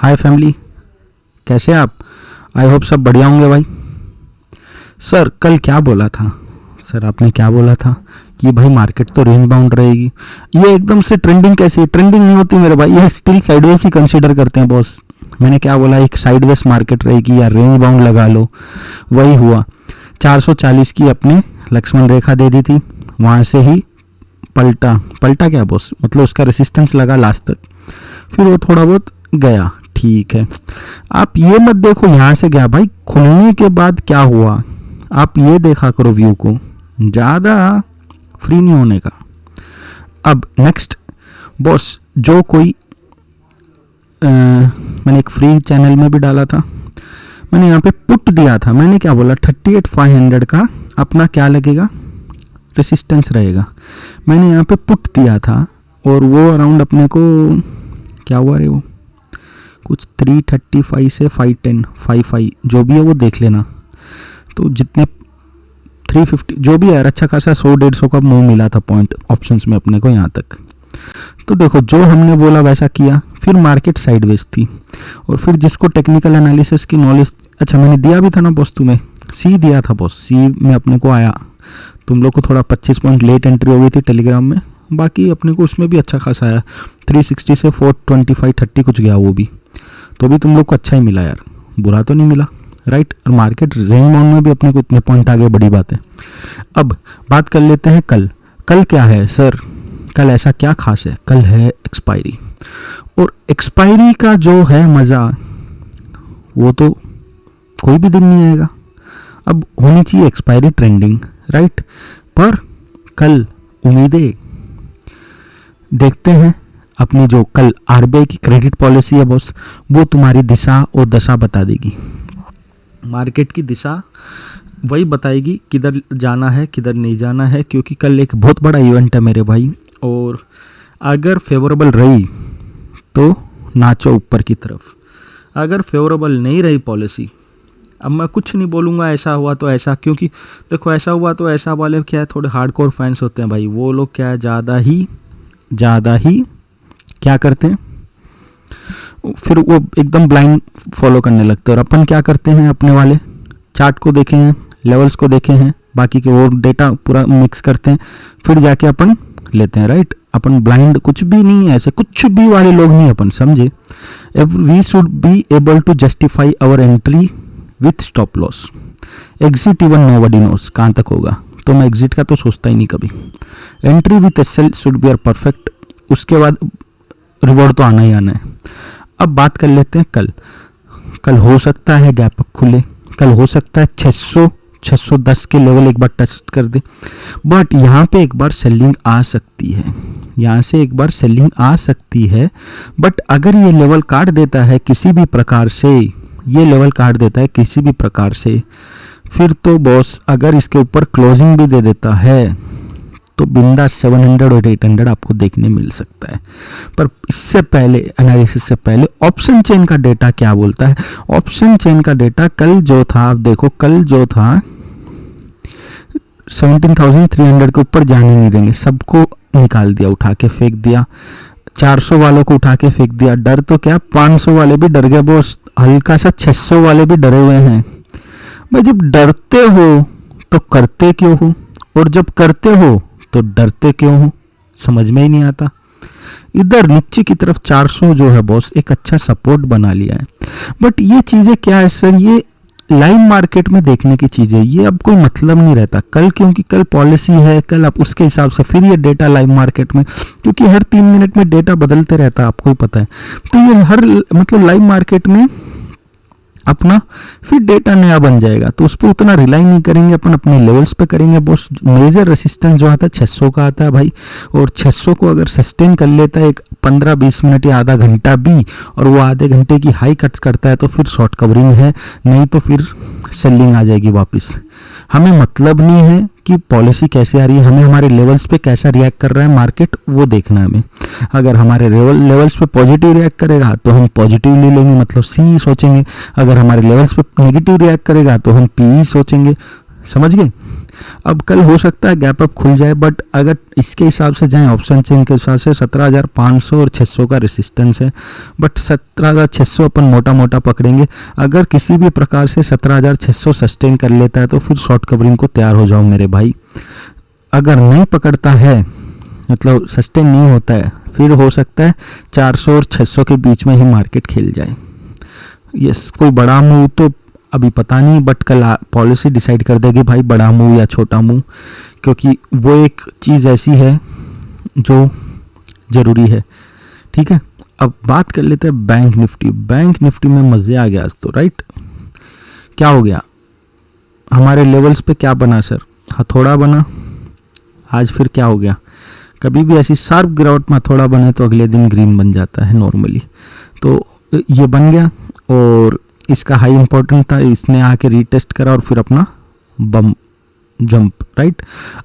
हाय family, कैसे हैं आप? आई होप सब बढ़िया होंगे भाई। सर कल क्या बोला था? सर आपने क्या बोला था कि भाई मार्केट तो रेंज बाउंड रहेगी। ये एकदम से ट्रेंडिंग कैसी? ट्रेंडिंग नहीं होती मेरे भाई, ये स्टिल साइडवेज ही कंसीडर करते हैं बॉस। मैंने क्या बोला, एक साइडवेज मार्केट रहेगी या रेंज बाउंड लगा लो, वही हुआ। 440 की अपने लक्ष्मण रेखा दे दी थी, वहाँ से ही पलटा क्या बॉस, मतलब उसका रेसिस्टेंस लगा लास्ट तक, फिर वो थोड़ा बहुत गया। ठीक है, आप ये मत देखो यहाँ से गया भाई, खुलने के बाद क्या हुआ आप ये देखा करो व्यू को, ज़्यादा फ्री नहीं होने का। अब नेक्स्ट बॉस, जो कोई मैंने एक फ्री चैनल में भी डाला था, मैंने यहाँ पे पुट दिया था। मैंने क्या बोला, 38,500 का अपना क्या लगेगा, रेसिस्टेंस रहेगा। मैंने यहाँ पे पुट दिया था और वो अराउंड अपने को क्या हुआ रे, वो कुछ 335 से 510 55 जो भी है वो देख लेना। तो जितने 350 जो भी है, अच्छा खासा 100-150 का मूव मिला था पॉइंट ऑप्शंस में अपने को यहाँ तक। तो देखो जो हमने बोला वैसा किया, फिर मार्केट साइडवेज थी। और फिर जिसको टेक्निकल एनालिसिस की नॉलेज, अच्छा मैंने दिया भी था ना बॉस तुम्हें, सी दिया था बॉस, सी में अपने को आया। तुम लोग को थोड़ा 25 पॉइंट लेट एंट्री हो गई थी टेलीग्राम में, बाकी अपने को उसमें भी अच्छा खासा आया। 360 से 425-30 कुछ गया वो भी, तो भी तुम लोग को अच्छा ही मिला यार, बुरा तो नहीं मिला, राइट। और मार्केट रेंज बाउंड में भी अपने को इतने पॉइंट आ गए, बड़ी बात है। अब बात कर लेते हैं कल क्या है सर, कल ऐसा क्या खास है? कल है एक्सपायरी, और एक्सपायरी का जो है मज़ा वो तो कोई भी दिन नहीं आएगा। अब होनी चाहिए एक्सपायरी ट्रेंडिंग, राइट। पर कल उम्मीदें देखते हैं अपनी, जो कल आरबीआई की क्रेडिट पॉलिसी है बॉस, वो तुम्हारी दिशा और दशा बता देगी। मार्केट की दिशा वही बताएगी किधर जाना है किधर नहीं जाना है, क्योंकि कल एक बहुत बड़ा इवेंट है मेरे भाई। और अगर फेवरेबल रही तो नाचो ऊपर की तरफ, अगर फेवरेबल नहीं रही पॉलिसी, अब मैं कुछ नहीं बोलूँगा ऐसा हुआ तो ऐसा, क्योंकि देखो ऐसा हुआ तो ऐसा वाले क्या है, थोड़े हार्डकोर फैंस होते हैं भाई, वो लोग क्या है ज़्यादा ही क्या करते हैं, फिर वो एकदम ब्लाइंड फॉलो करने लगते हैं। और अपन क्या करते हैं, अपने वाले चार्ट को देखे हैं, लेवल्स को देखे हैं, बाकी के वो डेटा पूरा मिक्स करते हैं, फिर जाके अपन लेते हैं, राइट। अपन ब्लाइंड कुछ भी नहीं है, ऐसे कुछ भी वाले लोग नहीं अपन, समझे। We should be able to justify our entry with stop loss. Exit even nobody knows, कहाँ तक होगा, तो मैं एग्जिट का तो सोचता ही नहीं कभी। Entry with SL should be are perfect, उसके बाद रिवॉर्ड तो आना ही आना है। अब बात कर लेते हैं कल हो सकता है गैप अप खुले, कल हो सकता है 610 के लेवल एक बार टच कर दे, बट यहाँ पे एक बार सेलिंग आ सकती है, यहाँ से एक बार सेलिंग आ सकती है। बट अगर ये लेवल काट देता है किसी भी प्रकार से, ये लेवल काट देता है किसी भी प्रकार से, फिर तो बॉस अगर इसके ऊपर क्लोजिंग भी दे देता है तो बिंदा 700 और 800 आपको देखने मिल सकता है। पर इससे पहले, एनालिसिस से पहले, ऑप्शन चेन का डेटा क्या बोलता है? ऑप्शन चेन का डेटा कल जो था, आप देखो कल जो था 17,300 के ऊपर जाने नहीं देंगे, सबको निकाल दिया, उठा के फेंक दिया। 400 वालों को उठा के फेंक दिया। डर तो क्या, 500 वाले भी डर गए बॉस, हल्का सा 600 वाले भी डरे हुए हैं भाई। जब डरते हो तो करते क्यों हो, और जब करते हो तो डरते क्यों हो, समझ में ही नहीं आता। इधर नीचे की तरफ 400 जो है बॉस एक अच्छा सपोर्ट बना लिया है, बट ये चीज़ें क्या है सर, ये लाइव मार्केट में देखने की चीज़ें, ये अब कोई मतलब नहीं रहता कल, क्योंकि कल पॉलिसी है, कल आप उसके हिसाब से फिर ये डेटा लाइव मार्केट में, क्योंकि हर 3 मिनट में डेटा बदलते रहता है, आपको ही पता है। तो ये हर मतलब लाइव मार्केट में अपना फिर डेटा नया बन जाएगा, तो उस पर उतना रिलाई नहीं करेंगे अपन, अपने लेवल्स पे करेंगे बॉस। मेजर रेसिस्टेंस जो आता है 600 का आता है भाई, और 600 को अगर सस्टेन कर लेता है एक 15-20 मिनट या आधा घंटा भी, और वो आधे घंटे की हाई कट करता है, तो फिर शॉर्ट कवरिंग है, नहीं तो फिर सेलिंग आ जाएगी वापस। हमें मतलब नहीं है कि पॉलिसी कैसे आ रही है, हमें हमारे लेवल्स पे कैसा रिएक्ट कर रहा है मार्केट, वो देखना है हमें। अगर हमारे लेवल्स पे पॉजिटिव रिएक्ट करेगा तो हम पॉजिटिव ले लेंगे, मतलब सी सोचेंगे। अगर हमारे लेवल्स पे नेगेटिव रिएक्ट करेगा तो हम पी सोचेंगे, समझ गए। अब कल हो सकता है गैप अप खुल जाए, बट अगर इसके हिसाब से जाएं, ऑप्शन चेन के हिसाब से 17,500 और 600 का रेसिस्टेंस है, बट 17,600 अपन मोटा मोटा पकड़ेंगे। अगर किसी भी प्रकार से 17,600 सस्टेन कर लेता है तो फिर शॉर्ट कवरिंग को तैयार हो जाओ मेरे भाई। अगर नहीं पकड़ता है, मतलब सस्टेन नहीं होता है, फिर हो सकता है 400 और 600 के बीच में ही मार्केट खेल जाए। यस, कोई बड़ा मूव तो अभी पता नहीं, बट कल पॉलिसी डिसाइड कर देगी भाई बड़ा मूव या छोटा मूव, क्योंकि वो एक चीज़ ऐसी है जो ज़रूरी है। ठीक है, अब बात कर लेते हैं बैंक निफ्टी। बैंक निफ्टी में मज़े आ गया आज तो, राइट। क्या हो गया, हमारे लेवल्स पे क्या बना सर, हथौड़ा बना। आज फिर क्या हो गया, कभी भी ऐसी शार्प गिरावट में हथौड़ा बने तो अगले दिन ग्रीन बन जाता है नॉर्मली। तो ये बन गया और इसका हाई इंपॉर्टेंट था, इसने आके रीटेस्ट करा और फिर अपना बम जंप, राइट।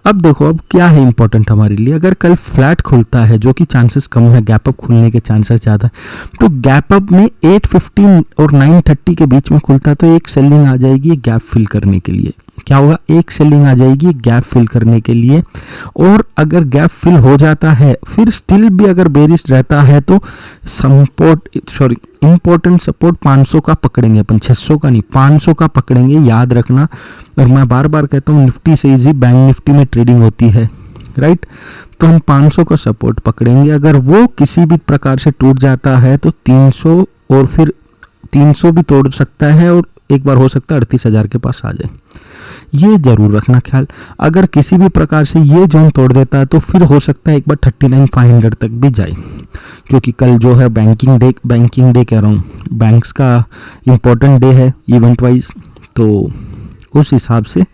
अब देखो अब क्या है इंपॉर्टेंट हमारे लिए, अगर कल फ्लैट खुलता है, जो कि चांसेस कम है, गैप अप खुलने के चांसेस ज़्यादा है, तो गैप अप में 815 और 930 के बीच में खुलता है तो एक सेलिंग आ जाएगी गैप फिल करने के लिए। क्या होगा, एक सेलिंग आ जाएगी गैप फिल करने के लिए। और अगर गैप फिल हो जाता है, फिर स्टिल भी अगर बेरिश रहता है तो इंपॉर्टेंट सपोर्ट 500 का पकड़ेंगे अपन, 600 का नहीं, 500 का पकड़ेंगे, याद रखना। और मैं बार बार कहता हूँ निफ्टी से इजी बैंक निफ्टी में ट्रेडिंग होती है, राइट। तो हम 500 का सपोर्ट पकड़ेंगे, अगर वो किसी भी प्रकार से टूट जाता है तो 300 और फिर 300 भी तोड़ सकता है और एक बार हो सकता है 38,000 के पास आ जाए। ये जरूर रखना ख्याल, अगर किसी भी प्रकार से ये जोन तोड़ देता है तो फिर हो सकता है एक बार 39,500 तक भी जाए, क्योंकि कल जो है बैंकिंग डे कह रहा हूँ, बैंक्स का इम्पोर्टेंट डे है इवेंट वाइज, तो उस हिसाब से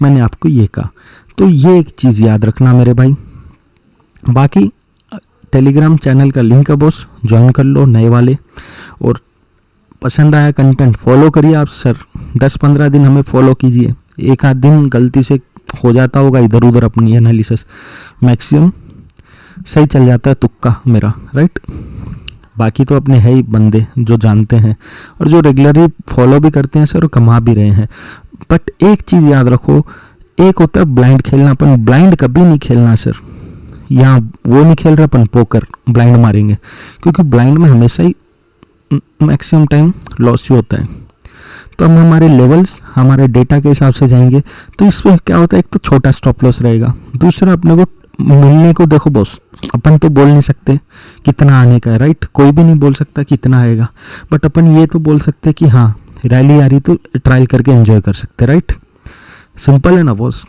मैंने आपको ये कहा। तो ये एक चीज़ याद रखना मेरे भाई। बाकी टेलीग्राम चैनल का लिंक है बॉस, ज्वाइन कर लो नए वाले, और पसंद आया कंटेंट फॉलो करिए आप सर। 10-15 दिन हमें फॉलो कीजिए, एक आध दिन गलती से हो जाता होगा इधर उधर अपनी एनालिसिस, मैक्सिमम सही चल जाता है तुक्का मेरा, राइट। बाकी तो अपने है ही बंदे जो जानते हैं और जो रेगुलरली फॉलो भी करते हैं सर और कमा भी रहे हैं। बट एक चीज़ याद रखो, एक होता है ब्लाइंड खेलना, अपन ब्लाइंड कभी नहीं खेलना सर। यहाँ वो नहीं खेल रहे अपन पोकर ब्लाइंड मारेंगे, क्योंकि ब्लाइंड में हमेशा ही मैक्सिमम टाइम लॉस ही होता है। तो हम हमारे लेवल्स हमारे डेटा के हिसाब से जाएंगे, तो इसमें क्या होता है, एक तो छोटा स्टॉप लॉस रहेगा, दूसरा अपने को मिलने को देखो बॉस, अपन तो बोल नहीं सकते कितना आने का है, राइट। कोई भी नहीं बोल सकता कितना आएगा, बट अपन ये तो बोल सकते कि हाँ रैली आ रही तो ट्रायल करके एंजॉय कर सकते, राइट। सिंपल है ना बॉस।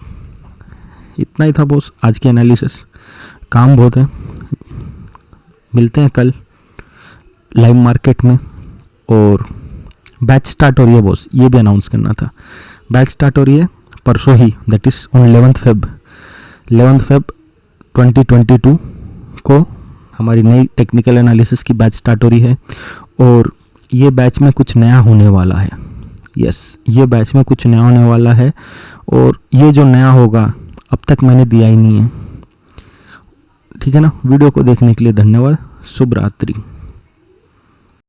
इतना ही था बॉस आज की एनालिसिस, काम बहुत है। मिलते हैं कल लाइव मार्केट में, और बैच स्टार्ट हो रही है बॉस, ये भी अनाउंस करना था। बैच स्टार्ट हो रही है परसों ही, दैट इज़ ऑन 11 फेब 2022 को हमारी नई टेक्निकल एनालिसिस की बैच स्टार्ट हो रही है, और ये बैच में कुछ नया होने वाला है। यस, ये बैच में कुछ नया होने वाला है, और ये जो नया होगा अब तक मैंने दिया ही नहीं है, ठीक है ना। वीडियो को देखने के लिए धन्यवाद, शुभ रात्रि।